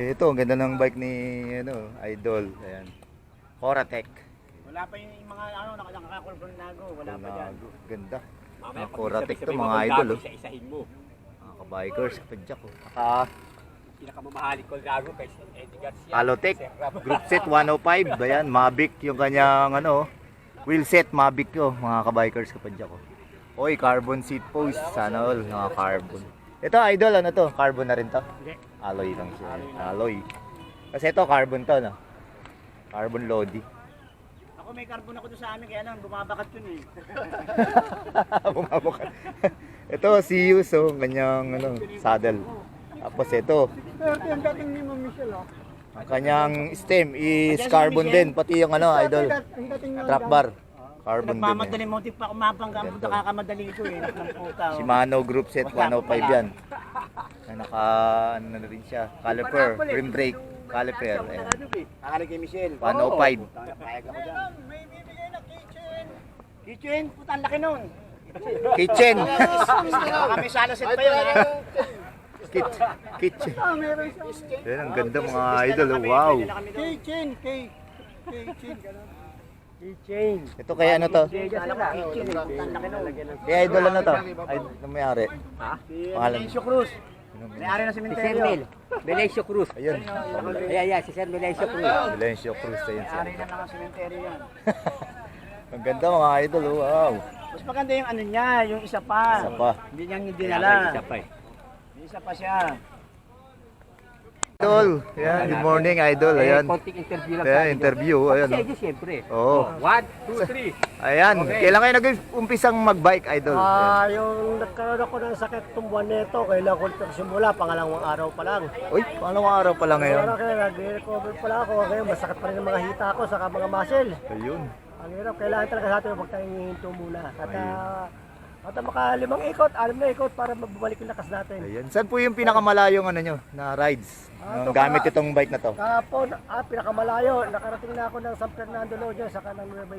Ito, ang ganda ng bike ni ano, Idol. Ayan. Coratec. Wala pa yung mga nakakakulong nago. Wala pa dyan. Ganda. Mamaya, Mga Coratec to, sabi-sabi mga mo, idol. Oh. isa-isahin mo. Mga kabikers, padyak. Oh. Pinakamamahalik ko gago kay Eddie Garcia. Alotech, group set 105. Ayan, Mavic yung kanyang ano, wheel set Mavic ko, mga kabikers kapadyak ko. Oy, carbon seat post, sana all, mga carbon. Ito idol, ano to? Carbon na rin to? Hindi. Alloy lang siya. Alloy. Kasi ito carbon to, no? Carbon Lodi. Ako may carbon ako doon sa amin, kaya lang bumabakat yun eh. Bumabuka. Ito si Yuso, kanyang ano, saddle. Tapos ito, Yung dating ni Ma'am Michelle, oh. ang kanyang stem is carbon din, pati yung ano, idol, trap bar. Carbon din. Nagmamadali mo, pa kumapangga, punta kakamadali ko eh. Ng puta, oh. Shimano Group Set 105 yan. Naka ano na rin siya, caliper, rim brake, caliper. Ayan. Akala kay Michelle. 105. Payag ako dyan. May bibigay na kitchen. Kitchen? Puta, ang laki nun. Kitchen. Baka may salasit pa yun, ha? Kitchen. Meron siya. Yan, ang ganda mga idol. Oh. Wow. Kitchen, kitchen, gano'n. Kitchen. Ito kaya ano to? Kitchen, ang laki nun. Kaya idol ano to? Ay, ano may-ari? Ha? Pangalan. Melencio Cruz. May-ari na Si Sir sementeryo. Mel. Melencio Cruz. Ayun. Ayan, si Sir Melencio Cruz. Silencio Cruz. Ayun siya. May-ari na lang ang sementeryo yan. Ang ganda mga idol. Oh. Wow. Mas maganda yung ano niya, yung isa pa. Isa pa. Hindi niyang dinala. Isa pa eh. May isa pa siya. Idol. Ayan, good morning idol. Ayan. Konting interview lang Ayan, interview. Ayan. Kasi Oh. siyempre. Oo. 1, 2, 3. Ayan. Kailan kayo nag-umpisang mag-bike idol? Ayan. Yung nagkaroon ako ng sakit itong buwan nito, kailan ko ito simula, pangalawang araw pa lang. Uy, pangalawang araw pa lang ngayon. Kaya nag-recover pala ako, kaya masakit pa rin ang mga hita ko, saka mga muscle. Ayun. Ang hirap, kailangan talaga sa atin magtahinto muna. At makalimang ikot, 6 na ikot para mabalik yung lakas natin. Ayan. Saan po yung pinakamalayong ano nyo, na rides? Gamit itong bike na to? Kahapon, pinakamalayo, nakarating na ako ng San Fernando Lodge, saka ng Nueva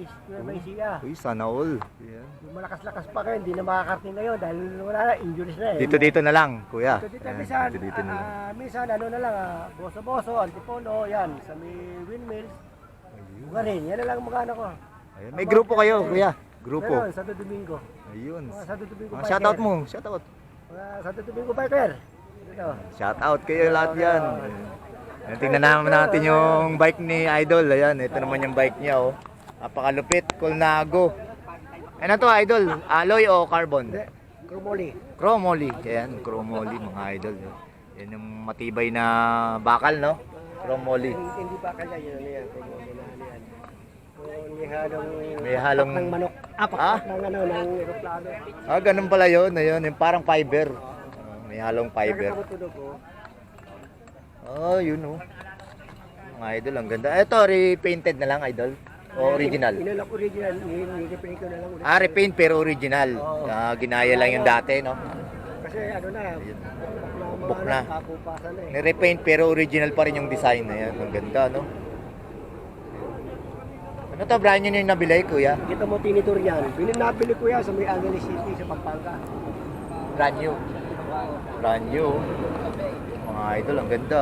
Ecija. Uy, sana all. Ayan. Yung malakas-lakas pa kayo, hindi na makakarating ngayon dahil wala na, injuries na eh. Dito na lang, kuya. Dito Ayan, minsan, dito na lang. minsan ano na lang, boso-boso, antipono, yan, sa may windmills. Garin, yan na lang mga ano ko. Ayun. May grupo kayo, kuya. Grupo. Meron, Santo Domingo. Ayun. Mga Santo Domingo Mga biker. shoutout mo, shoutout. Mga Santo Domingo biker. Dito. Shoutout kayo lahat yan. Ayan, tingnan naman natin yung bike ni Idol. Ayan, ito naman yung bike niya, oh. Napakalupit, Colnago. Ano to, Idol? Alloy o carbon? Hindi, Krumoli. Chromoly. Ayan, Chromoly, mga Idol. Yan yung matibay na bakal, no? Chromoly. Hindi pa kanya yun, ano yan, Krumoli na ano yan. May halong... May halong... ng manok. Ah? Ng ano, ng aeroplano. Ah, ganun pala yun. Ayun, yung parang fiber. May halong fiber. Nakakatunog ko. Oh, yun oh. Mga idol, ang ganda. Ito, repainted na lang, idol? O original? Inalak original, nilipain ko na lang ulit. Ah, repaint pero original. Ah, ginaya lang yung dati, no? Kasi ano na, Book na. kakupasan na eh. Ni-repaint pero original pa rin yung design na yan. Ang ganda, no? Ano to, brand new yung nabili, kuya? Kita mo tinitur yan. Nabili ko yan sa may Angeles City sa Pampanga. Brand new. Brand new. Mga idol, ang ganda.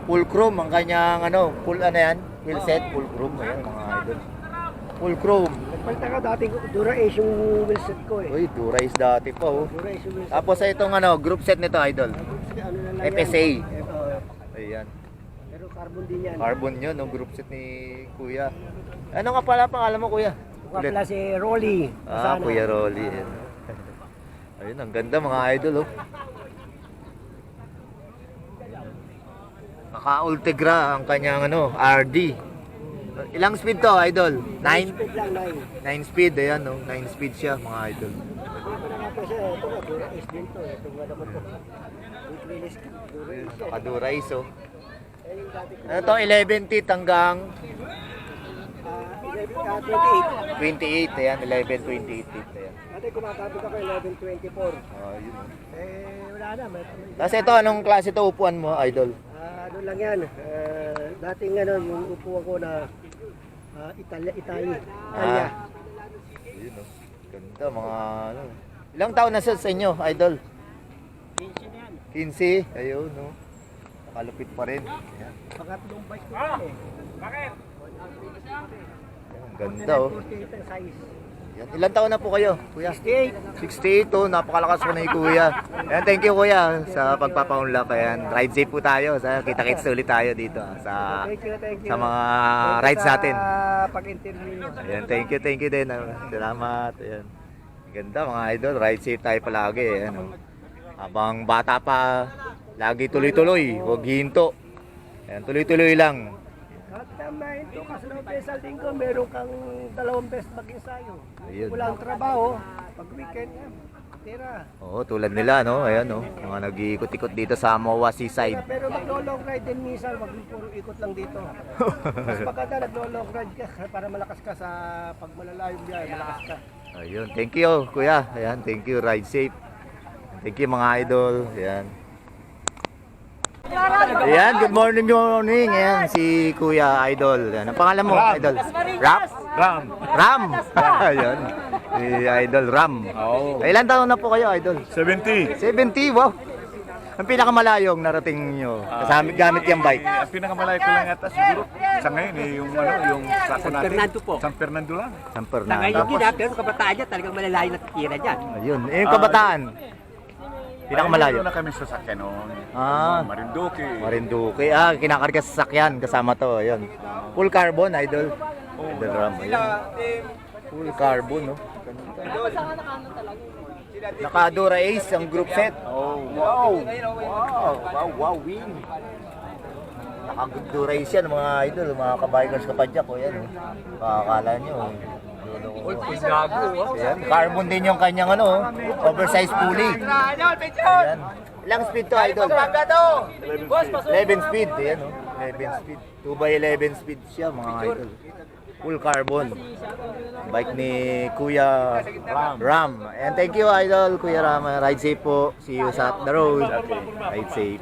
Full chrome ang kanyang ano, full ano yan? Wheel set, full chrome. Ayan, mga idol. Full chrome. Nagpalta ka dati, Dura Ace yung wheelset ko eh. Uy, Dura-Ace dati pa, oh. Dura Ace yung wheelset. Tapos itong ano, group set nito, idol. Ano na lang FSA. yan. Ayan. Pero carbon din yan. Carbon yun, no? Group set ni Kuya. Ano nga pala pangalan mo, Kuya? Mukha pala si Rolly. Ah, Masana. Kuya Rolly. Ayan. Ayun, ang ganda mga idol, oh. Naka-Ultegra ang kanyang ano, RD. Ilang speed to, idol? 9? Speed lang, 9. 9 speed, ayan, no? 9 speed siya, mga idol. Ito na nga po siya, ito na, Dura Ace din to. Ito nga naman to. With release, Dura Ace. Naka-Dura-Ace, oh. Eh, yung dati ko, Ano to, 11 teeth hanggang 28. 28, ayan, 11, 28 teeth, ayan. Dati kumakabit ako 11.24. Ah, yun, oh. Wala na. Tapos ito, anong klase to upuan mo, idol? Ano lang yan. Dating ano, yung upuan ko na Italia. Yun, oh. Ganda, mga ano. Ilang taon na sa inyo, idol? 15 yan. 15, ayun, no. Kalupit pa rin. Ayan. Pangatlong bike ko yan eh. Bakit? Ang ganda oh. 48 ang size. Yan. Ilan taon na po kayo, kuya? 68. 68 oh, napakalakas po na yung kuya. Ayan, thank you kuya sa pagpapaunlap. Ayan, ride safe po tayo. Kita-kits ulit tayo dito sa Thank you, thank you. sa mga Thank you rides sa natin. pag-interview nyo. Ayan, thank you din. Salamat. Ayan. Ganda mga idol, ride safe tayo palagi. Ayan, oh. Habang bata pa, lagi tuloy-tuloy, huwag hinto. Ayan, tuloy-tuloy lang. At tamahin to, kasunod beses sa linggo, meron kang 2 beses mag-ensayo. Ayun. Walang trabaho, pag weekend yan, tira. Oo, tulad nila, no? Ayan, no? Mga nag-iikot-ikot dito sa Moa Seaside. Pero maglo-long ride din minsan, wag puro ikot lang dito. Mas maganda naglo-long ride ka para malakas ka sa pag malalayong biyahe, malakas ka. Ayun, thank you, kuya. Ayan, thank you, ride safe. Thank you, mga idol. Ayan. Ayan, good morning, Ayan, si Kuya Idol. Ayan, ang pangalan mo, Idol? Ram. Ram! Ayan, si Idol Ram. Oo. Ilan taon na po kayo, Idol? 70. 70, wow! Ang pinakamalayong narating nyo, kasama gamit yung bike. Ang pinakamalayo ko lang yata siguro sa ngayon eh, yung ano, yung sako natin. Fernando po. San Fernando lang. San Sa Fernando. ngayon din ha, pero kabataan niya talagang malalayo na titira dyan. Ayun, yung kabataan. Pinakamalalayo. Ayun na kami sa sakyan noon. Ah. Marinduque. Marinduque. Kinakarga sa sakyan. Kasama to. Ayun. Full carbon, Idol. Idol Ram. Ayun. Full carbon, no? Nakadura Ace ang group set. Oh. Wow, win. Nakadura Ace yan, mga idol. Mga kabikers kapadyak. O yan. Pakakala nyo. Ayan. Carbon din yung kanyang ano, oversized pulley. Ayan. Ilang speed to, Idol? 11 speed. Ayan, oh. 11 speed. 2x11 speed siya, mga idol. Full carbon. Bike ni Kuya Ram. And thank you, Idol. Kuya Ram. Ride safe po. See you sa the road. Ride safe.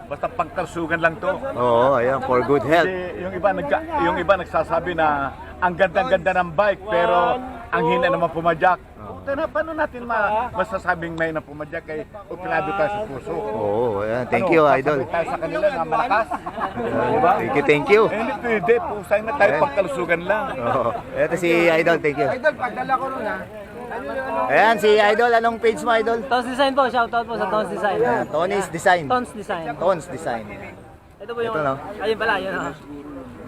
Basta pagtarsugan lang to. Oo, ayan. For good health. Kasi yung iba nagsasabi na ang ganda-ganda ng bike pero ang hina naman pumadyak. Paano natin masasabing may na pumadyak kay uklado tayo sa puso? Oo, ayan. Thank you, Idol. Sasabi tayo sa kanila na malakas. Thank you. Eh, hindi pwede. Pusay na tayo pagkalusugan lang. Oo. Ito si Idol. Thank you. Idol, pagdala ko ron ha. Ayan, si Idol. Anong page mo, Idol? Tons Design po, shoutout po sa Tons Design. Ayan, Tony's Design. Tons Design. Tons Design. Ito po yung, Ito, no? ayun pala, yun ha.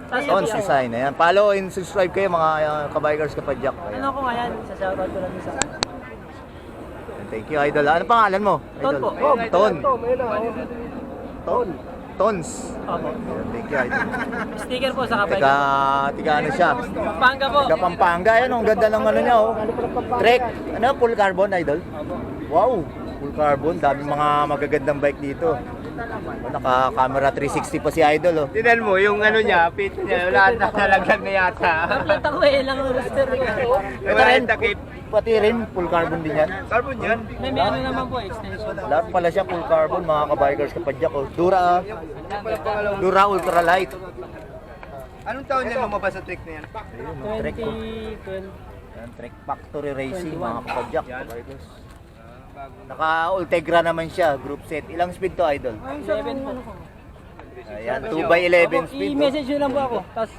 Tons Design. Ayan, follow and subscribe kayo mga kabikers kapadyak. Ano ko nga yan, sa shoutout ko lang isa. Ayan, thank you, Idol. Ano pangalan mo? Ton Idol? po. Ton. Ito, may na. Ton. Tons. Opo. Ayan, thank you, Idol. Sticker po sa kapay. Tiga ano siya? Pampanga po. Tiga Pampanga. Ayan, ang ganda ng ano niya, oh. Trek. Ano, full carbon, Idol? Wow. Full carbon. Daming mga magagandang bike dito. Oh, naka-camera 360 pa si Idol, oh. Tinan mo, yung ano niya, pit niya, wala na nalagyan na yata. Planta ko eh, lang ang rooster. Ito rin, pati rin, full carbon din yan. Carbon yan. May ano naman po, extension. Lahat pala siya full carbon, mga kabikers kapadyak, oh. Dura, Dura Ultralight. Anong taon niya lumabas sa trick na yan? Ayun, oh, Trek, oh. 2012. Yan, Trek Factory Racing, mga kapadyak, kabikers. Naka-Ultegra naman siya, group set. Ilang speed to, Idol? 11 po. Ayan, 2x11 speed, oh. I-message nyo lang po ako. Tapos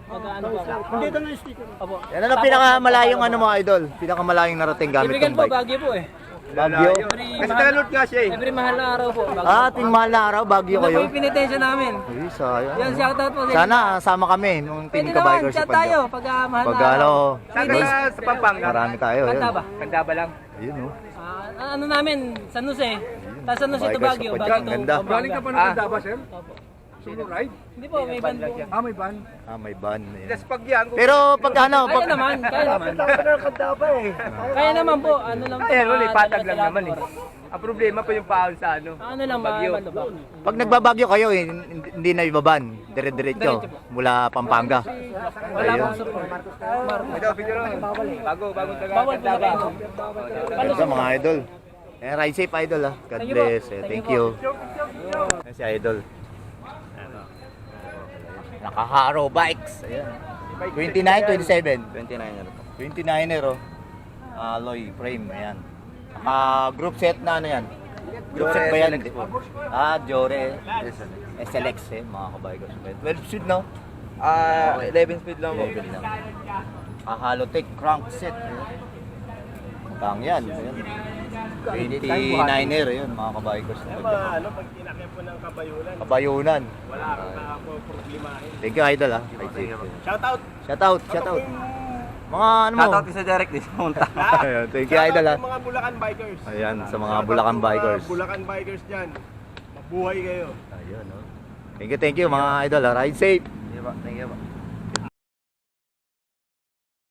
mag-ano po ako. Dito na yung sticker. Opo. Yan ang pinakamalayong ano mo, Idol? Pinakamalayong narating gamit Ibigan ng po, bike. Baguio po eh. Baguio? Kasi tagalot nga siya eh. Every mahal na araw po. Baguio. Ah, ting mahal na araw, Baguio Yun na kayo. po yung pinitensya namin. Ay, sayang. Yan, shoutout po. Sana sama kami nung Pwede team naman, kabikers chat sa tayo Padyak. pag mahal Pag na ano, araw. Saan ka sa Pampanga? marami tayo. Kanta Ayun. ba? Kanda ba lang? Ayun, oh. Ano namin, San Jose. Tapos San Jose to Bikers Baguio. sa Padyak, Baguio to ganda. Pampanga. pa ng Davao, sir? Opo. Solo ride? Hindi po, may van po. Ah, may van. Ah, may ban. Ayun. Tapos pag yan, Pero pag ano, Kaya pag naman, kaya naman. Tapos na kanta pa eh. Kaya naman po, ano lang po. Ayan, wala, mga patag lang dalawa-dalawa naman eh. oras. Ang problema pa yung paon sa ano. Ano lang, Baguio. malubak. pag nagbabagyo kayo, hindi na ibaban. Dire-diretso Diretso po. mula Pampanga. Wala Ayun. akong support. Ito, video lang. Bagong taga. Bawal po sa Kanda ba? kayo. Ganda mga idol. Ride safe, Idol, ah. God Thank you po. bless. Thank Thank you you. Ayan si Idol. Naka-Haro Bikes. Ayan. 29, 27. 29 29er, oh. Alloy frame, ayan. Group set na ano yan? Group set ba yan? Jore. SLX mga kabikers. 12 speed, no? 11 speed lang po. 11 lang. Halotech crankset. Tang yan. 29er yun, mga kabikers. Ano, pag tinakyan po ng kabayunan, Kabayunan. wala kang problemahin. Thank you, idol, ha. Shout out! Shout out. Mga ano mo? Shoutout sa Derek di pumunta. Ayan, thank you, idol, ha. Sa mga Bulacan bikers. Ayan, sa mga Shout out Bulacan sa mga bikers. Bulacan bikers dyan. Mabuhay kayo. Ayun, no. Thank you, mga idol, ha. Ride safe. Thank you po.